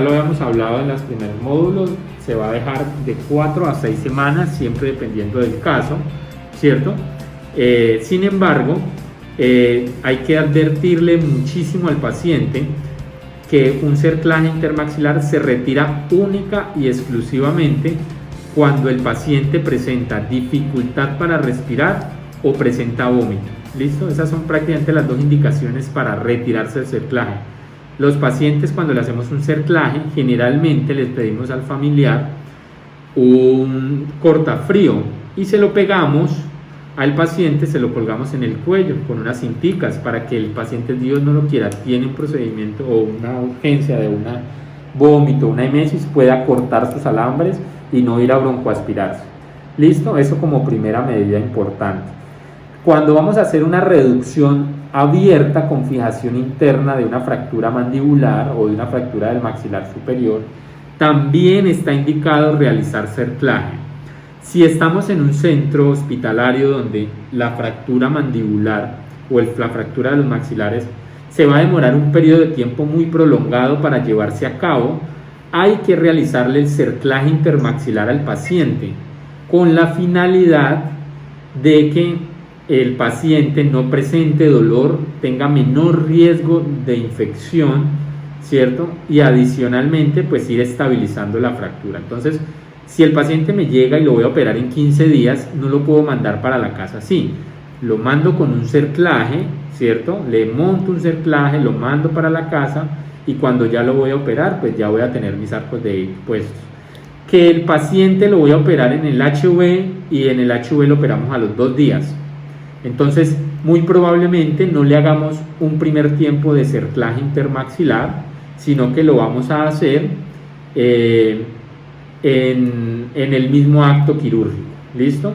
lo habíamos hablado en los primeros módulos, se va a dejar de 4 a 6 semanas, siempre dependiendo del caso, ¿cierto? Sin embargo, hay que advertirle muchísimo al paciente que un cerclaje intermaxilar se retira única y exclusivamente cuando el paciente presenta dificultad para respirar o presenta vómito. ¿Listo? Esas son prácticamente las dos indicaciones para retirarse del cerclaje. Los pacientes, cuando le hacemos un cerclaje, generalmente les pedimos al familiar un cortafrío y se lo pegamos al paciente, se lo colgamos en el cuello con unas cinticas para que el paciente, Dios no lo quiera, tiene un procedimiento o una urgencia de un vómito, una emesis, pueda cortar sus alambres y no ir a broncoaspirarse. ¿Listo? Eso como primera medida importante. Cuando vamos a hacer una reducción abierta con fijación interna de una fractura mandibular o de una fractura del maxilar superior, también está indicado realizar cerclaje. Si estamos en un centro hospitalario donde la fractura mandibular o la fractura de los maxilares se va a demorar un periodo de tiempo muy prolongado para llevarse a cabo, hay que realizarle el cerclaje intermaxilar al paciente con la finalidad de que el paciente no presente dolor, tenga menor riesgo de infección, ¿cierto? Y adicionalmente, pues ir estabilizando la fractura. Entonces, si el paciente me llega y lo voy a operar en 15 días, no lo puedo mandar para la casa así. Lo mando con un cerclaje, ¿cierto? Le monto un cerclaje, lo mando para la casa y cuando ya lo voy a operar, pues ya voy a tener mis arcos de Hic puestos. Que el paciente lo voy a operar en el HV y en el HV lo operamos a los 2 días. Entonces, muy probablemente no le hagamos un primer tiempo de cerclaje intermaxilar, sino que lo vamos a hacer en el mismo acto quirúrgico. ¿Listo?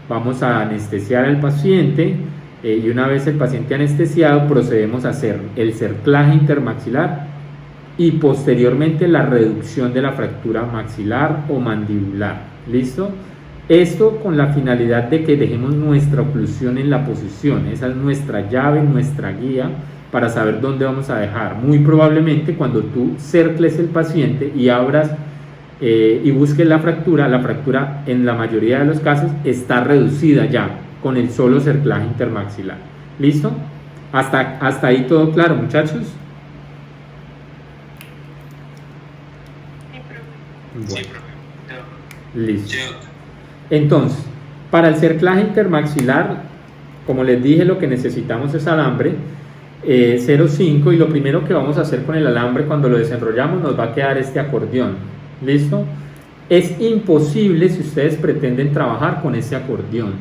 Vamos a anestesiar al paciente y una vez el paciente anestesiado procedemos a hacer el cerclaje intermaxilar y posteriormente la reducción de la fractura maxilar o mandibular. ¿Listo? Esto con la finalidad de que dejemos nuestra oclusión en la posición. Esa es nuestra llave, nuestra guía para saber dónde vamos a dejar. Muy probablemente cuando tú cercles el paciente y abras y busques la fractura en la mayoría de los casos está reducida ya con el solo cerclaje intermaxilar. ¿Listo? Hasta ahí todo claro, muchachos. Bueno, listo. Entonces, para el cerclaje intermaxilar, como les dije, lo que necesitamos es alambre 0,5 y lo primero que vamos a hacer con el alambre cuando lo desenrollamos nos va a quedar este acordeón. ¿Listo? Es imposible si ustedes pretenden trabajar con ese acordeón.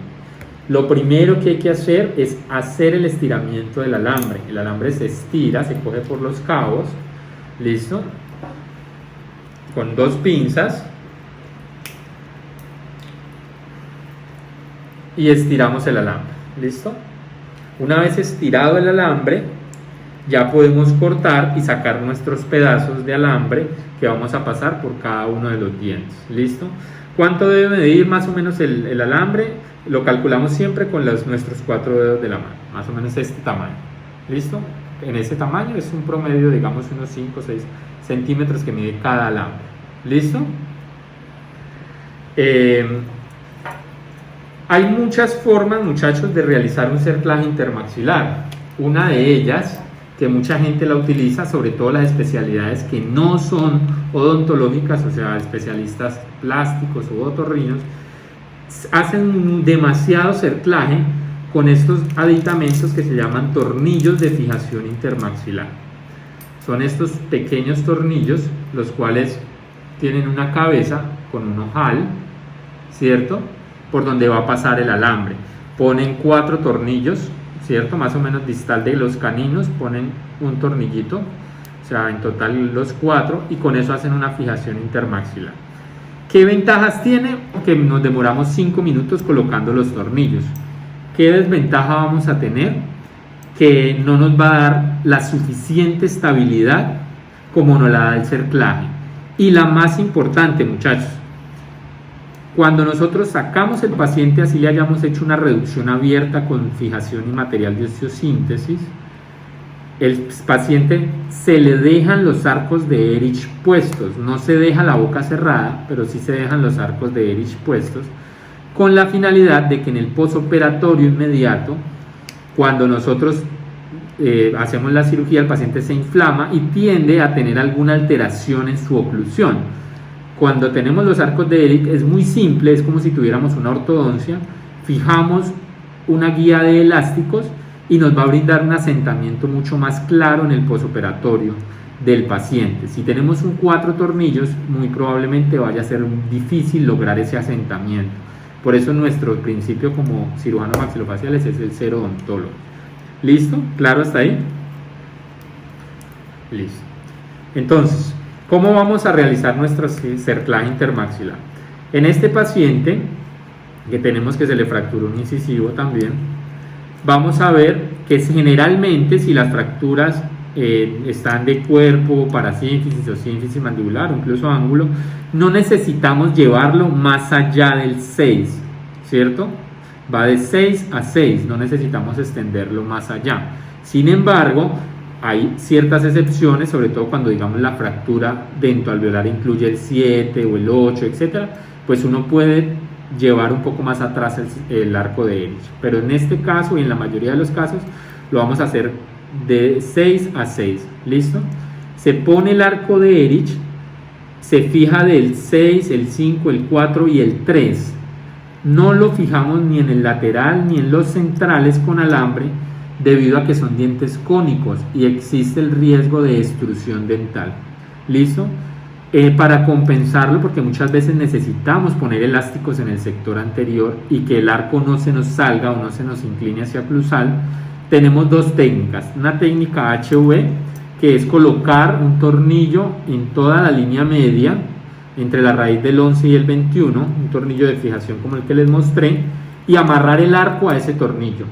Lo primero que hay que hacer es hacer el estiramiento del alambre. El alambre se estira, se coge por los cabos. ¿Listo? Con 2 pinzas. Y estiramos el alambre. ¿Listo? Una vez estirado el alambre, ya podemos cortar y sacar nuestros pedazos de alambre que vamos a pasar por cada uno de los dientes. ¿Listo? ¿Cuánto debe medir más o menos el alambre? Lo calculamos siempre con nuestros 4 dedos de la mano. Más o menos este tamaño. ¿Listo? En ese tamaño es un promedio, digamos, unos 5 o 6 centímetros que mide cada alambre. ¿Listo? Hay muchas formas, muchachos, de realizar un cerclaje intermaxilar. Una de ellas, que mucha gente la utiliza, sobre todo las especialidades que no son odontológicas, o sea, especialistas plásticos o otorrinos, hacen demasiado cerclaje con estos aditamentos que se llaman tornillos de fijación intermaxilar. Son estos pequeños tornillos, los cuales tienen una cabeza con un ojal, ¿cierto?, por donde va a pasar el alambre. Ponen 4 tornillos, ¿cierto?, más o menos distal de los caninos, ponen un tornillito, o sea, en total los 4, y con eso hacen una fijación intermaxilar. ¿Qué ventajas tiene? Que nos demoramos 5 minutos colocando los tornillos. ¿Qué desventaja vamos a tener? Que no nos va a dar la suficiente estabilidad como nos la da el cerclaje. Y la más importante, muchachos, cuando nosotros sacamos el paciente, así le hayamos hecho una reducción abierta con fijación y material de osteosíntesis, el paciente se le dejan los arcos de Ehrlich puestos, no se deja la boca cerrada, pero sí se dejan los arcos de Ehrlich puestos, con la finalidad de que en el posoperatorio inmediato, cuando nosotros hacemos la cirugía, el paciente se inflama y tiende a tener alguna alteración en su oclusión. Cuando tenemos los arcos de Ehrlich es muy simple, es como si tuviéramos una ortodoncia, fijamos una guía de elásticos y nos va a brindar un asentamiento mucho más claro en el posoperatorio del paciente. Si tenemos un 4 tornillos, muy probablemente vaya a ser difícil lograr ese asentamiento. Por eso nuestro principio como cirujano maxilofaciales es el cero odontólogo. ¿Listo? ¿Claro hasta ahí? Listo. Entonces, ¿cómo vamos a realizar nuestro cerclaje intermaxilar? En este paciente, que tenemos que se le fracturó un incisivo también, vamos a ver que generalmente si las fracturas están de cuerpo, parasínfisis o sínfisis mandibular o incluso ángulo, no necesitamos llevarlo más allá del 6, ¿cierto? Va de 6 a 6, no necesitamos extenderlo más allá. Sin embargo, hay ciertas excepciones, sobre todo cuando digamos la fractura dentoalveolar incluye el 7 o el 8, etc. Pues uno puede llevar un poco más atrás el arco de Ehrlich, pero en este caso y en la mayoría de los casos lo vamos a hacer de 6 a 6, ¿listo? Se pone el arco de Ehrlich, se fija del 6, el 5, el 4 y el 3, no lo fijamos ni en el lateral ni en los centrales con alambre debido a que son dientes cónicos y existe el riesgo de extrusión dental, ¿listo? Para compensarlo, porque muchas veces necesitamos poner elásticos en el sector anterior y que el arco no se nos salga o no se nos incline hacia oclusal, tenemos dos técnicas. Una técnica HV, que es colocar un tornillo en toda la línea media entre la raíz del 11 y el 21, un tornillo de fijación como el que les mostré, y amarrar el arco a ese tornillo.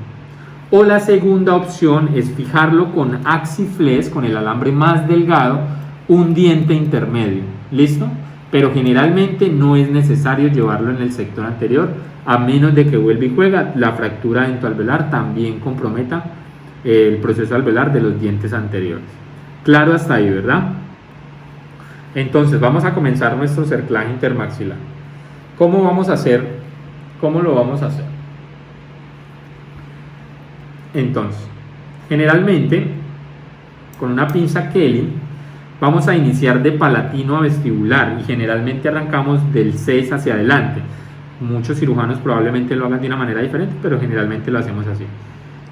O la segunda opción es fijarlo con axiflex, con el alambre más delgado, un diente intermedio, ¿listo? Pero generalmente no es necesario llevarlo en el sector anterior, a menos de que vuelva y juega, la fractura dentoalveolar también comprometa el proceso alveolar de los dientes anteriores. Claro hasta ahí, ¿verdad? Entonces vamos a comenzar nuestro cerclaje intermaxilar. ¿Cómo vamos a hacer? ¿Cómo lo vamos a hacer? Entonces, generalmente con una pinza Kelly vamos a iniciar de palatino a vestibular y generalmente arrancamos del 6 hacia adelante. Muchos cirujanos probablemente lo hagan de una manera diferente, pero generalmente lo hacemos así.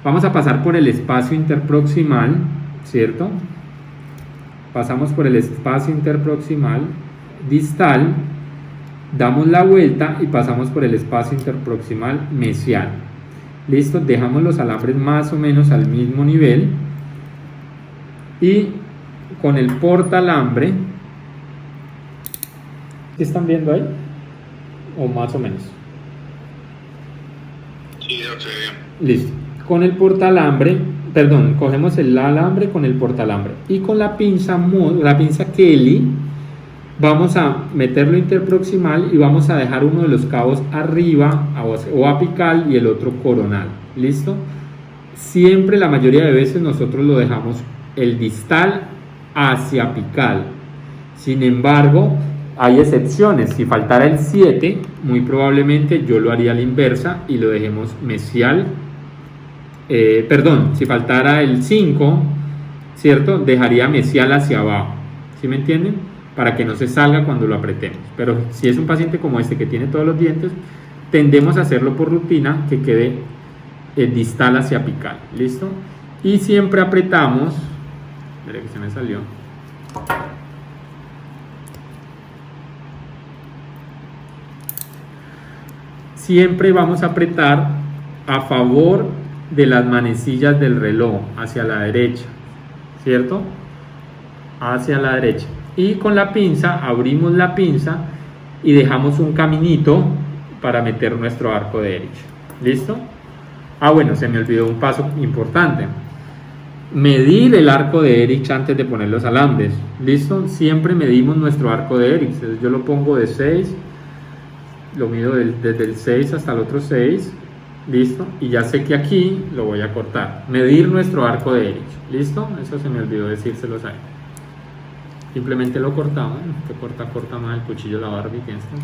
Vamos a pasar por el espacio interproximal, ¿cierto? Pasamos por el espacio interproximal distal, damos la vuelta y pasamos por el espacio interproximal mesial. ¿Listo? Dejamos los alambres más o menos al mismo nivel y con el portalambre, ¿qué están viendo ahí? O más o menos. Sí, ya se ve bien. Listo. Con el portalambre, perdón, cogemos el alambre con el portalambre y con la pinza Kelly vamos a meterlo interproximal y vamos a dejar uno de los cabos arriba o apical y el otro coronal. ¿Listo? Siempre, la mayoría de veces nosotros lo dejamos el distal hacia apical. Sin embargo, hay excepciones. Si faltara el 7, muy probablemente yo lo haría a la inversa y lo dejemos mesial. Si faltara el 5, ¿cierto? Dejaría mesial hacia abajo. ¿Sí me entienden? Para que no se salga cuando lo apretemos. Pero si es un paciente como este que tiene todos los dientes, tendemos a hacerlo por rutina, que quede distal hacia apical. ¿Listo? Y siempre apretamos. Espera que se me salió. Siempre vamos a apretar a favor de las manecillas del reloj, hacia la derecha, ¿cierto? Hacia la derecha. Y con la pinza, abrimos la pinza y dejamos un caminito para meter nuestro arco de Ehrlich. ¿Listo? Ah, bueno, se me olvidó un paso importante. Medir el arco de Ehrlich antes de poner los alambres. ¿Listo? Siempre medimos nuestro arco de Ehrlich. Entonces yo lo pongo de 6, lo mido desde el 6 hasta el otro 6 listo, y ya sé que aquí lo voy a cortar. Medir nuestro arco de Erich, listo, eso se me olvidó decírselos ahí. Simplemente lo cortamos, que corta más el cuchillo la Barbie que esto.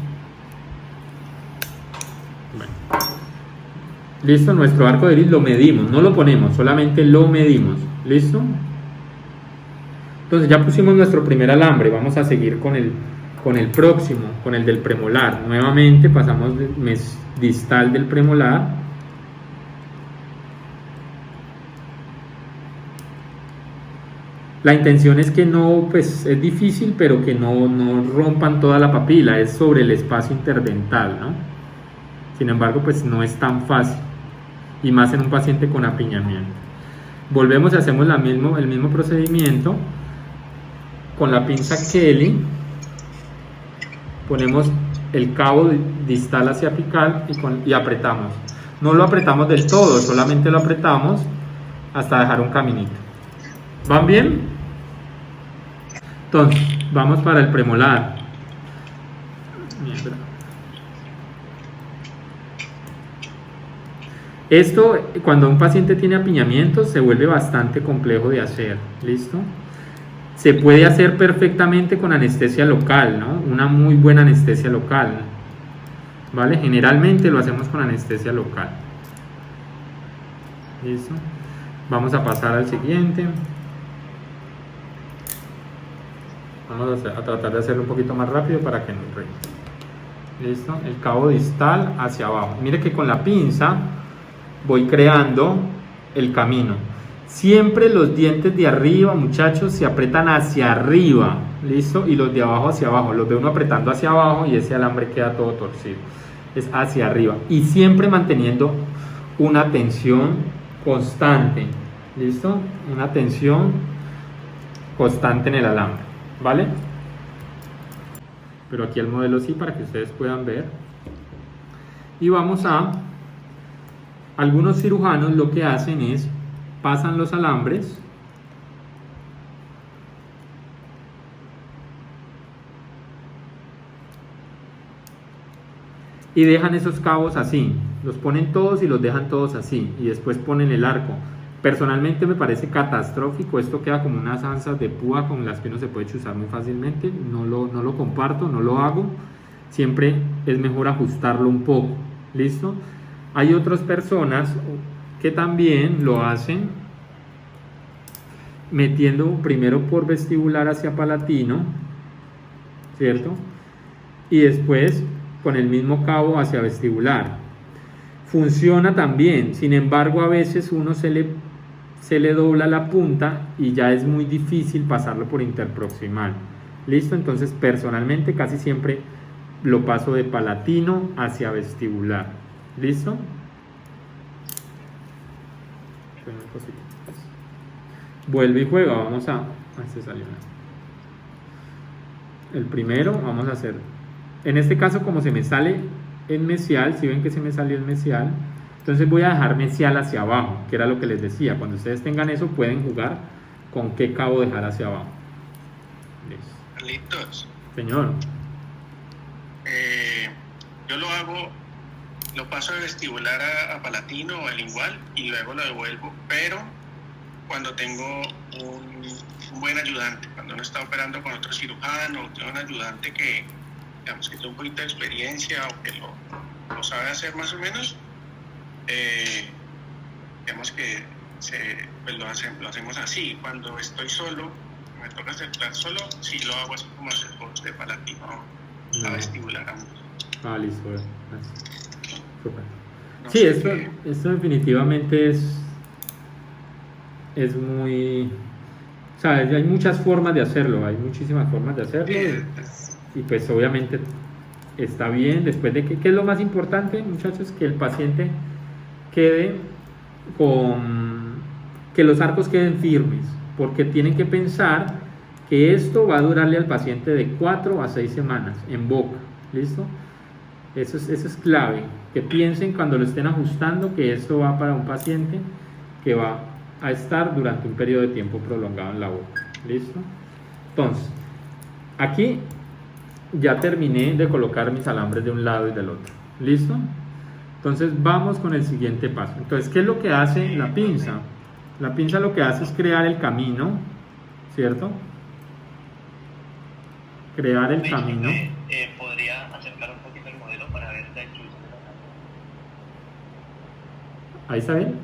Bueno, listo, nuestro arco de Erich lo medimos, no lo ponemos, solamente lo medimos, listo. Entonces ya pusimos nuestro primer alambre, vamos a seguir con el próximo, con el del premolar. Nuevamente pasamos del mes distal del premolar. La intención es que no, pues es difícil, pero que no rompan toda la papila, es sobre el espacio interdental, ¿no? Sin embargo, pues no es tan fácil, y más en un paciente con apiñamiento. Volvemos y hacemos el mismo procedimiento. Con la pinza Kelly ponemos el cabo distal hacia apical y apretamos. No lo apretamos del todo, solamente lo apretamos hasta dejar un caminito. ¿Van bien? Entonces, vamos para el premolar. Esto, cuando un paciente tiene apiñamiento, se vuelve bastante complejo de hacer. ¿Listo? Se puede hacer perfectamente con anestesia local, ¿no? Una muy buena anestesia local, ¿vale? Generalmente lo hacemos con anestesia local. ¿Listo? Vamos a pasar al siguiente. Vamos a tratar de hacerlo un poquito más rápido para que no enrede. ¿Listo? El cabo distal hacia abajo. Mire que con la pinza voy creando el camino. Siempre los dientes de arriba, muchachos, se apretan hacia arriba, ¿listo? Y los de abajo hacia abajo. Los ve uno apretando hacia abajo y ese alambre queda todo torcido. Es hacia arriba. Y siempre manteniendo una tensión constante, ¿listo? Una tensión constante en el alambre, ¿vale? Pero aquí el modelo sí, para que ustedes puedan ver. Y vamos a... Algunos cirujanos lo que hacen es pasan los alambres y dejan esos cabos así, los ponen todos y los dejan todos así y después ponen el arco. Personalmente me parece catastrófico, esto queda como unas anzas de púa con las que uno se puede chuzar muy fácilmente. No lo comparto, no lo hago, siempre es mejor ajustarlo un poco. ¿Listo? Hay otras personas que también lo hacen metiendo primero por vestibular hacia palatino, ¿cierto? Y después con el mismo cabo hacia vestibular. Funciona también, sin embargo a veces uno se le dobla la punta y ya es muy difícil pasarlo por interproximal. ¿Listo? Entonces personalmente casi siempre lo paso de palatino hacia vestibular. ¿Listo? Vuelve y juega, vamos a... Este salió. El primero, vamos a hacer... En este caso, como se me sale en mesial, si ven que se me salió el mesial, entonces voy a dejar mesial hacia abajo, que era lo que les decía. Cuando ustedes tengan eso, pueden jugar con qué cabo dejar hacia abajo. Carlitos. Señor. Yo lo hago, lo paso de vestibular a palatino o a lingual y luego lo devuelvo, pero cuando tengo un buen ayudante, cuando uno está operando con otro cirujano, tiene un ayudante que, digamos, que tiene un poquito de experiencia o que lo sabe hacer más o menos, digamos que pues lo hacemos así. Cuando estoy solo, me toca acercar solo, sí lo hago así como hacer de palatino a vestibular a mucho. Ah, listo, super. Sí, esto definitivamente es muy... O sea, hay muchas formas de hacerlo, hay muchísimas formas de hacerlo y pues obviamente está bien. Después de ¿qué es lo más importante, muchachos? Que el paciente quede que los arcos queden firmes, porque tienen que pensar que esto va a durarle al paciente de 4 a 6 semanas en boca. ¿Listo? Eso es clave, que piensen cuando lo estén ajustando que esto va para un paciente que va a estar durante un periodo de tiempo prolongado en la boca. ¿Listo? Entonces, aquí ya terminé de colocar mis alambres de un lado y del otro. ¿Listo? Entonces vamos con el siguiente paso. Entonces, ¿qué es lo que hace la pinza? La pinza lo que hace es crear el camino, ¿cierto? Crear el camino. ¿Podría acercar un poquito el modelo para ver la distribución de la cámara? ¿Ahí está bien?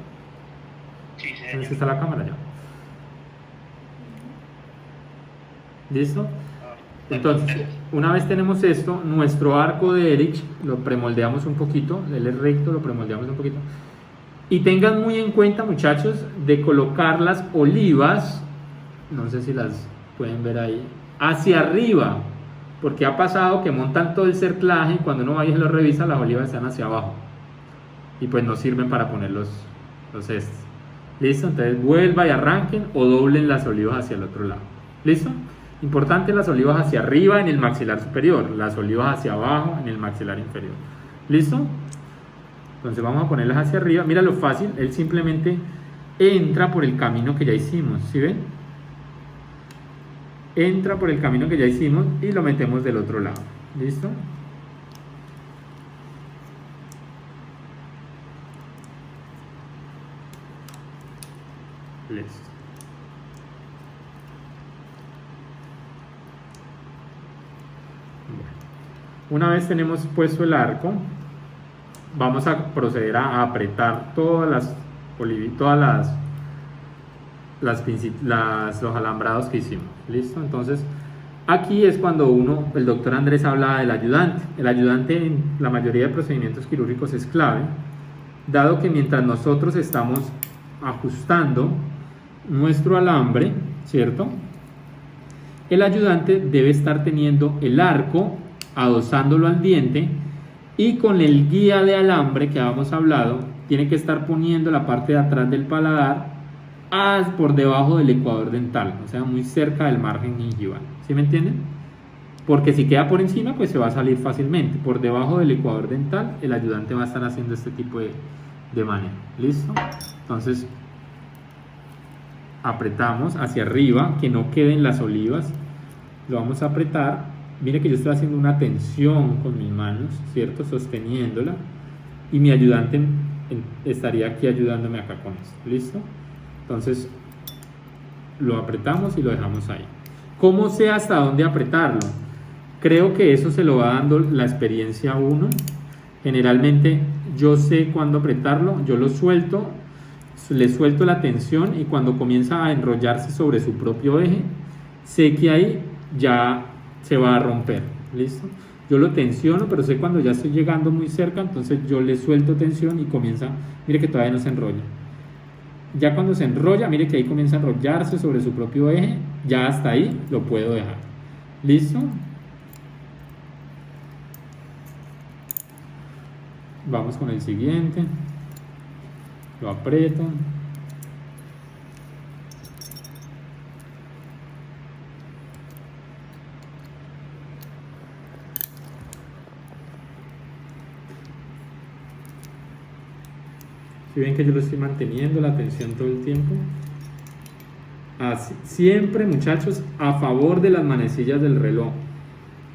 Sí, sí. Entonces está la cámara ya. ¿Listo? Entonces, una vez tenemos esto, nuestro arco de Erich lo premoldeamos un poquito, él es recto, lo premoldeamos un poquito. Y tengan muy en cuenta, muchachos, de colocar las olivas, no sé si las pueden ver ahí, hacia arriba, porque ha pasado que montan todo el cerclaje y cuando uno va y lo revisa, las olivas están hacia abajo y pues no sirven para poner los estos. ¿Listo? Entonces vuelva y arranquen o doblen las olivas hacia el otro lado. ¿Listo? Importante, las olivas hacia arriba en el maxilar superior, las olivas hacia abajo en el maxilar inferior. ¿Listo? Entonces vamos a ponerlas hacia arriba. Mira lo fácil, él simplemente entra por el camino que ya hicimos, ¿sí ven? Entra por el camino que ya hicimos y lo metemos del otro lado. ¿Listo? Listo. Una vez tenemos puesto el arco, vamos a proceder a apretar todas los alambrados que hicimos. ¿Listo? Entonces, aquí es cuando el doctor Andrés habla del ayudante. El ayudante en la mayoría de procedimientos quirúrgicos es clave, dado que mientras nosotros estamos ajustando nuestro alambre, ¿cierto? El ayudante debe estar teniendo el arco, adosándolo al diente, y con el guía de alambre que habíamos hablado, tiene que estar poniendo la parte de atrás del paladar por debajo del ecuador dental, o sea, muy cerca del margen gingival. ¿Sí me entienden? Porque si queda por encima, pues se va a salir fácilmente. Por debajo del ecuador dental, el ayudante va a estar haciendo este tipo de manejo. ¿Listo? Entonces, apretamos hacia arriba, que no queden las olivas. Lo vamos a apretar. Mire que yo estoy haciendo una tensión con mis manos, ¿cierto? Sosteniéndola. Y mi ayudante estaría aquí ayudándome acá con esto. ¿Listo? Entonces, lo apretamos y lo dejamos ahí. ¿Cómo sé hasta dónde apretarlo? Creo que eso se lo va dando la experiencia a uno. Generalmente yo sé cuándo apretarlo, yo lo suelto, le suelto la tensión y cuando comienza a enrollarse sobre su propio eje, sé que ahí ya se va a romper. ¿Listo? Yo lo tensiono, pero sé cuando ya estoy llegando muy cerca, entonces yo le suelto tensión y comienza, mire que todavía no se enrolla. Ya cuando se enrolla, mire que ahí comienza a enrollarse sobre su propio eje, ya hasta ahí lo puedo dejar. ¿Listo? Vamos con el siguiente. Lo aprieto. Si ven que yo lo estoy manteniendo la tensión todo el tiempo. Así. Siempre, muchachos, a favor de las manecillas del reloj.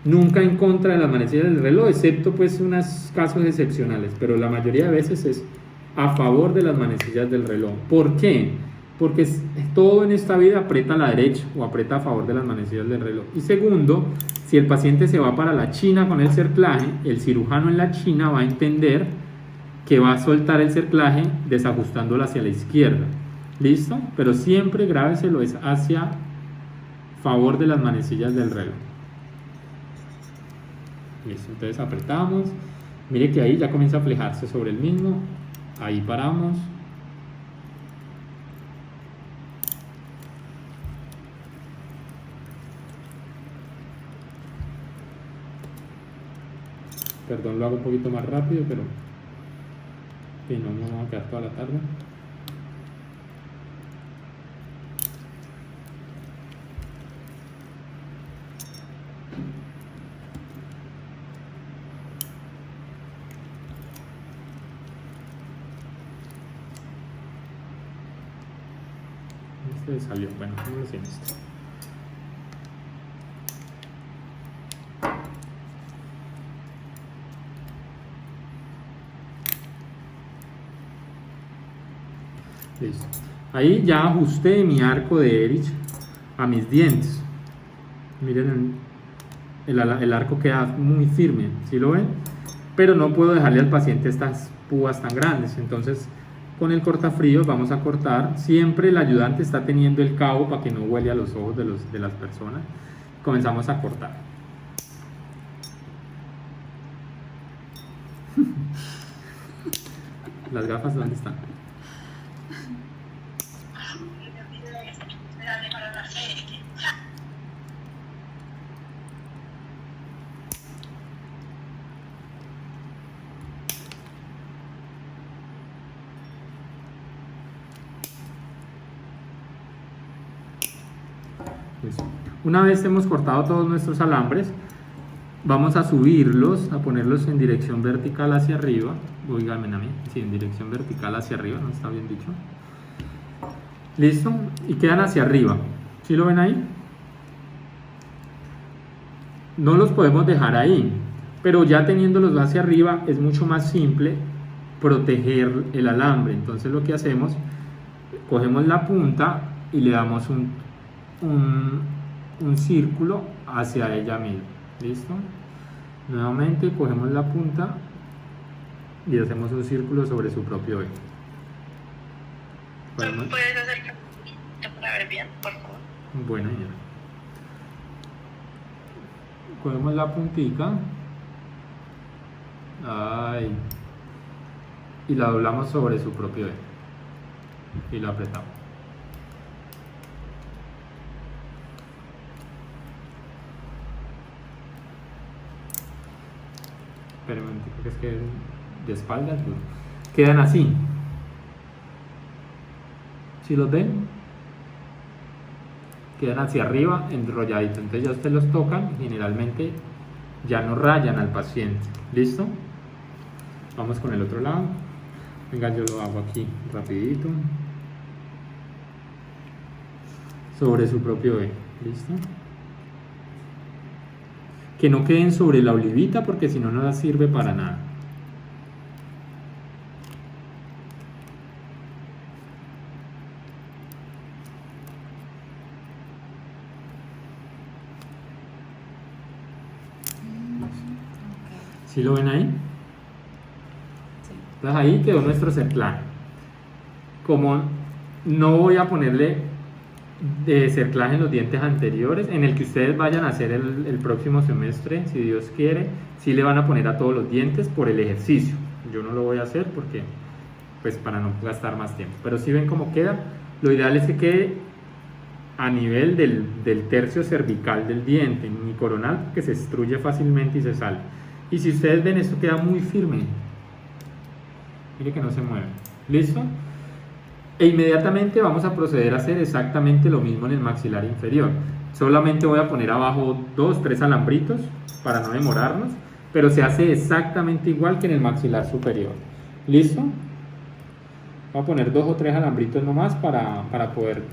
Nunca en contra de las manecillas del reloj, excepto pues unos casos excepcionales, pero la mayoría de veces es a favor de las manecillas del reloj. ¿Por qué? Porque todo en esta vida aprieta a la derecha o aprieta a favor de las manecillas del reloj. Y segundo, si el paciente se va para la China con el cerclaje, el cirujano en la China va a entender que va a soltar el cerclaje desajustándolo hacia la izquierda. ¿Listo? Pero siempre grábeselo, es hacia favor de las manecillas del reloj. Listo, entonces apretamos. Mire que ahí ya comienza a flejarse sobre el mismo. Ahí paramos. Perdón, lo hago un poquito más rápido, pero si no, no vamos a quedar toda la tarde. Este salió, bueno, ¿cómo lo tienes? Listo. Ahí ya ajusté mi arco de Erich a mis dientes. Miren, el arco queda muy firme, ¿sí lo ven? Pero no puedo dejarle al paciente estas púas tan grandes. Entonces, con el cortafríos vamos a cortar. Siempre el ayudante está teniendo el cabo para que no huele a los ojos de las personas. Comenzamos a cortar. ¿Las gafas dónde están? Una vez hemos cortado todos nuestros alambres, vamos a subirlos, a ponerlos en dirección vertical hacia arriba. Oiganme a mí, sí, en dirección vertical hacia arriba, no está bien dicho. Listo, y quedan hacia arriba. ¿Sí lo ven ahí? No los podemos dejar ahí, pero ya teniéndolos hacia arriba es mucho más simple proteger el alambre. Entonces lo que hacemos, cogemos la punta y le damos un círculo hacia ella misma. ¿Listo? Nuevamente cogemos la punta y hacemos un círculo sobre su propio eje. ¿Me puedes acercar para ver bien, por favor? Bueno, ya. Cogemos la puntica. Ay. Y la doblamos sobre su propio eje. Y la apretamos. Espérenme, creo que es que de espaldas quedan así. ¿Sí los ven? Quedan hacia arriba enrolladitos. Entonces ya ustedes los tocan y generalmente ya no rayan al paciente. ¿Listo? Vamos con el otro lado. Venga, yo lo hago aquí rapidito. Sobre su propio eje. ¿Listo? Que no queden sobre la olivita porque si no, no la sirve para nada. ¿Sí lo ven ahí? Entonces ahí quedó nuestro cerclaje. Como no voy a ponerle de cerclaje en los dientes anteriores, en el que ustedes vayan a hacer el próximo semestre, si Dios quiere, sí le van a poner a todos los dientes por el ejercicio. Yo no lo voy a hacer porque, pues para no gastar más tiempo. Pero si ven cómo queda, lo ideal es que quede a nivel del tercio cervical del diente, ni coronal, que se destruye fácilmente y se sale. Y si ustedes ven, esto queda muy firme. Mire que no se mueve. ¿Listo? E inmediatamente vamos a proceder a hacer exactamente lo mismo en el maxilar inferior. Solamente voy a poner abajo 2-3 alambritos para no demorarnos, pero se hace exactamente igual que en el maxilar superior. ¿Listo? Voy a poner 2 o 3 alambritos nomás para poder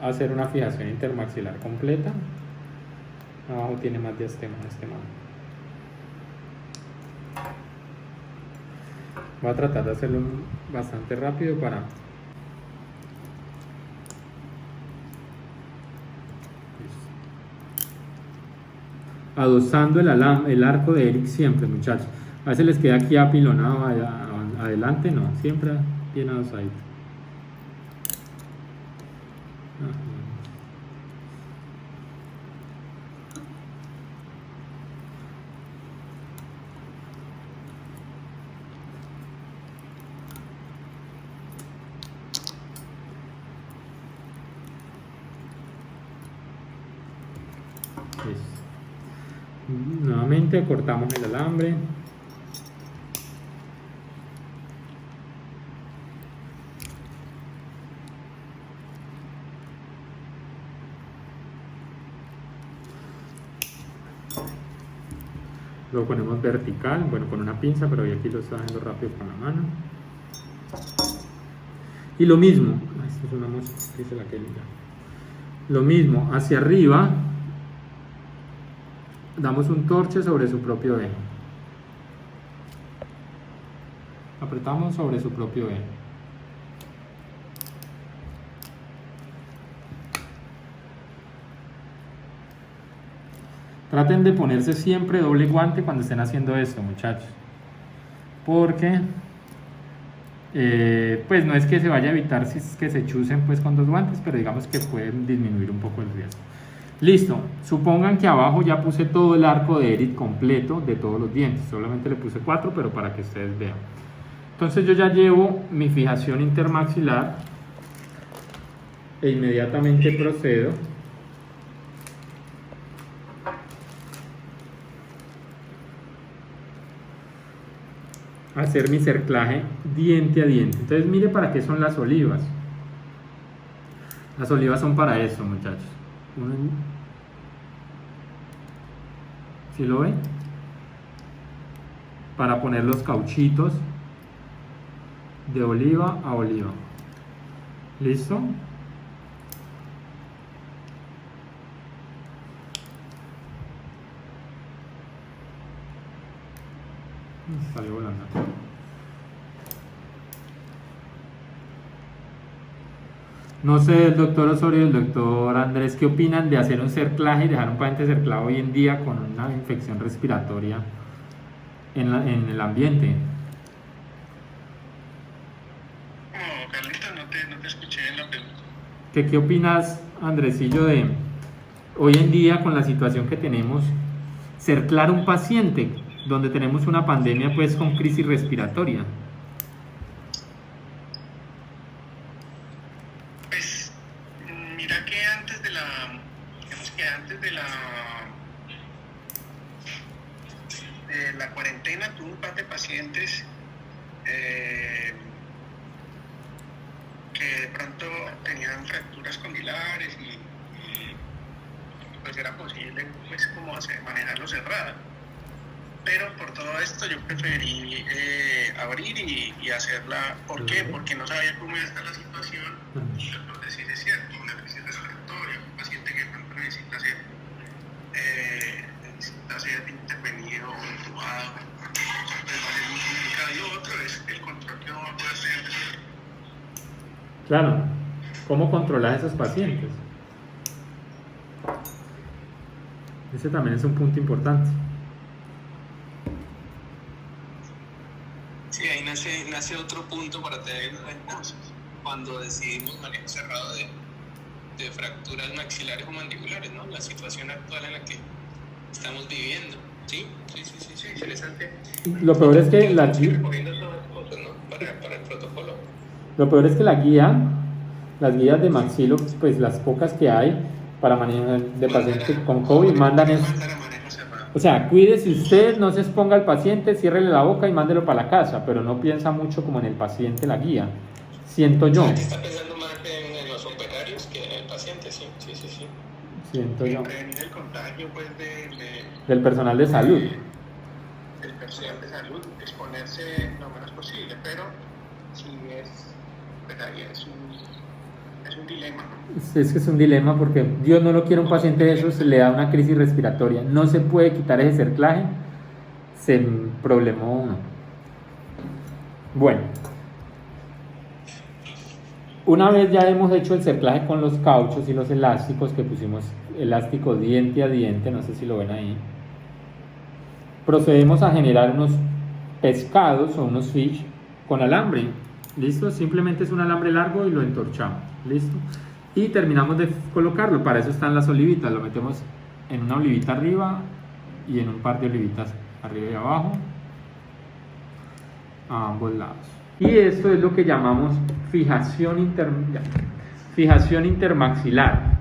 hacer una fijación intermaxilar completa. Abajo tiene más diastema este mano. Voy a tratar de hacerlo bastante rápido para... Adosando el arco de Erich siempre, muchachos. A veces les queda aquí apilonado adelante, no, siempre bien adosadito. Nuevamente cortamos el alambre. Lo ponemos vertical, bueno, con una pinza, pero yo aquí lo estoy haciendo rápido con la mano. Y lo mismo, esto es una mosca, que se la que liga. Lo mismo, hacia arriba, damos un torche sobre su propio eje. Apretamos sobre su propio eje. Traten de ponerse siempre doble guante cuando estén haciendo esto, muchachos. Porque pues no es que se vaya a evitar si es que se chusen pues con 2 guantes, pero digamos que pueden disminuir un poco el riesgo. Listo, supongan que abajo ya puse todo el arco de Eric completo de todos los dientes, solamente le puse 4, pero para que ustedes vean. Entonces yo ya llevo mi fijación intermaxilar e inmediatamente procedo a hacer mi cerclaje diente a diente. Entonces mire para qué son las olivas. Las olivas son para eso, muchachos. ¿Sí lo ven? Para poner los cauchitos de oliva a oliva. ¿Listo? Salió volando. No sé, el doctor Osorio y el doctor Andrés, ¿qué opinan de hacer un cerclaje y dejar un paciente cerclado hoy en día con una infección respiratoria en el ambiente? No, Carlita, no te escuché en la pregunta. ¿Qué opinas, Andresillo, de hoy en día con la situación que tenemos, cerclar un paciente donde tenemos una pandemia pues con crisis respiratoria? Pues mira que antes de la cuarentena tuve un par de pacientes que de pronto tenían fracturas condilares y pues era posible pues como manejarlo cerrada. Pero por todo esto yo preferí abrir y hacerla. ¿Por qué? Porque no sabía cómo iba a estar la situación. Y por decir es cierto, una crisis respiratoria, un paciente que pronto necesita ser intervenido o intubado, pues va a ser muy complicado. Y lo otro es el control que uno va a poder hacer. Claro, ¿cómo controlar a esos pacientes? Ese también es un punto importante. Sí, ahí nace otro punto para tener en cuenta cuando decidimos manejo cerrado de fracturas maxilares o mandibulares, ¿no? La situación actual en la que estamos viviendo. Sí, interesante. Lo peor es que la guía, recomiendo todas las cosas, ¿no? Para el protocolo. Lo peor es que las guías de maxilo, pues las pocas que hay para manejo de pacientes con COVID mandan es, o sea, cuídese usted, no se exponga al paciente, ciérrele la boca y mándelo para la casa, pero no piensa mucho como en el paciente la guía, siento yo. Está pensando más en los operarios que en el paciente, sí. Siento yo. Prevenir el contagio pues del personal de salud. Del personal de salud, exponerse lo menos posible, pero sí pues ahí es un dilema. Es que es un dilema porque Dios no lo quiere un paciente de esos, le da una crisis respiratoria, no se puede quitar ese cerclaje, se problemó uno. Bueno, una vez ya hemos hecho el cerclaje con los cauchos y los elásticos, que pusimos elástico diente a diente, no sé si lo ven ahí, procedemos a generar unos pescados o unos fish con alambre. ¿Listo? Simplemente es un alambre largo y lo entorchamos. ¿Listo? Y terminamos de colocarlo. Para eso están las olivitas. Lo metemos en una olivita arriba y en un par de olivitas arriba y abajo, a ambos lados. Y esto es lo que llamamos fijación intermaxilar.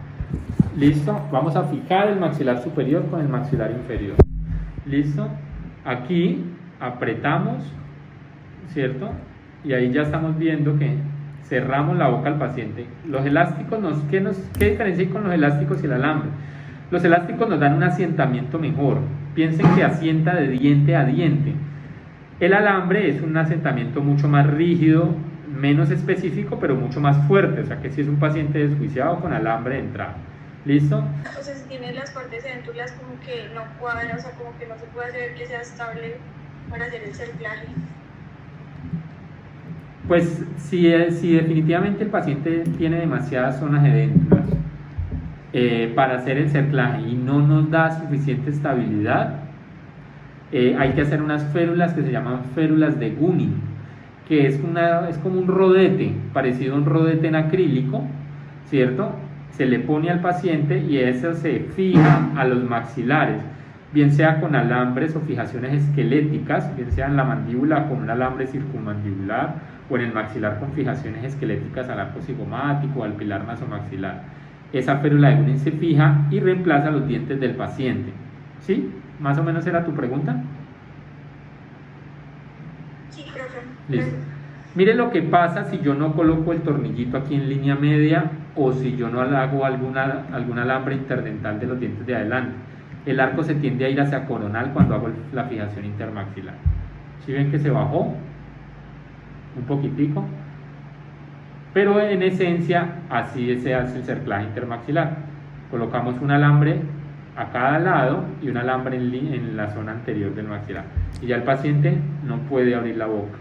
¿Listo? Vamos a fijar el maxilar superior con el maxilar inferior. ¿Listo? Aquí apretamos, ¿cierto? Y ahí ya estamos viendo que cerramos la boca al paciente. Los elásticos, ¿qué diferencia hay con los elásticos y el alambre? Los elásticos nos dan un asentamiento mejor. Piensen que asienta de diente a diente. El alambre es un asentamiento mucho más rígido, menos específico, pero mucho más fuerte. O sea que si es un paciente desjuiciado con alambre de entrada. ¿Listo? O sea, si tiene las partes edéntulas como que no cuadra, o sea, como que no se puede hacer que sea estable para hacer el cerclaje. Pues si definitivamente el paciente tiene demasiadas zonas edéntulas para hacer el cerclaje y no nos da suficiente estabilidad, hay que hacer unas férulas que se llaman férulas de Gunning, que es como un rodete, parecido a un rodete en acrílico, ¿cierto? Se le pone al paciente y eso se fija a los maxilares, bien sea con alambres o fijaciones esqueléticas, bien sea en la mandíbula con un alambre circunmandibular o en el maxilar con fijaciones esqueléticas al arco cigomático o al pilar nasomaxilar. Esa férula de Gunning se fija y reemplaza los dientes del paciente. ¿Sí? ¿Más o menos era tu pregunta? Sí, profe. Listo. Mire lo que pasa si yo no coloco el tornillito aquí en línea media o si yo no hago algún alambre interdental de los dientes de adelante. El arco se tiende a ir hacia coronal cuando hago la fijación intermaxilar. ¿Sí ven que se bajó? Un poquitico. Pero en esencia así se hace el cerclaje intermaxilar. Colocamos un alambre a cada lado y un alambre en la zona anterior del maxilar. Y ya el paciente no puede abrir la boca.